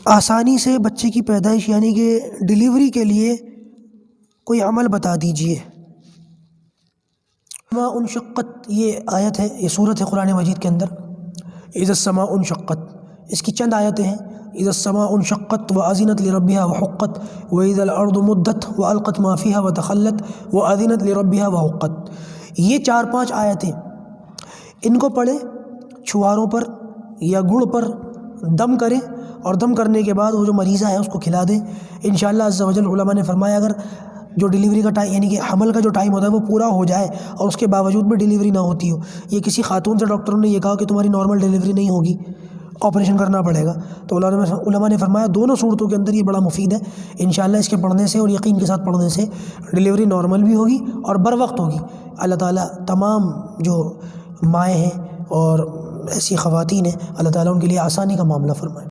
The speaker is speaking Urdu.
آسانی سے بچے کی پیدائش یعنی کہ ڈلیوری کے لیے کوئی عمل بتا دیجئے۔ ما انشقت یہ آیت ہے، یہ صورت ہے قرآن مجید کے اندر، اذا السماء انشقت، اس کی چند آیتیں ہیں۔ اذا السماء انشقت واذنت لربها وحقت واذا الارض مدت والقت ما فيها وتخلت واذنت لربها وحقت، یہ 4-5 آیتیں ان کو پڑھے چھواروں پر یا گڑ پر دم کرے، اور دم کرنے کے بعد وہ جو مریضہ ہے اس کو کھلا دے انشاءاللہ عز و جل۔ علماء نے فرمایا اگر جو ڈیلیوری کا ٹائم یعنی کہ حمل کا جو ٹائم ہوتا ہے وہ پورا ہو جائے اور اس کے باوجود بھی ڈیلیوری نہ ہوتی ہو، یہ کسی خاتون سے ڈاکٹروں نے یہ کہا کہ تمہاری نارمل ڈیلیوری نہیں ہوگی، آپریشن کرنا پڑے گا، تو علماء نے فرمایا دونوں صورتوں کے اندر یہ بڑا مفید ہے۔ انشاءاللہ اس کے پڑھنے سے اور یقین کے ساتھ پڑھنے سے ڈیلیوری نارمل بھی ہوگی اور بر وقت ہوگی۔ اللہ تعالیٰ تمام جو مائیں ہیں اور ایسی خواتین ہیں، اللہ تعالیٰ ان کے لیے آسانی کا معاملہ فرمائے۔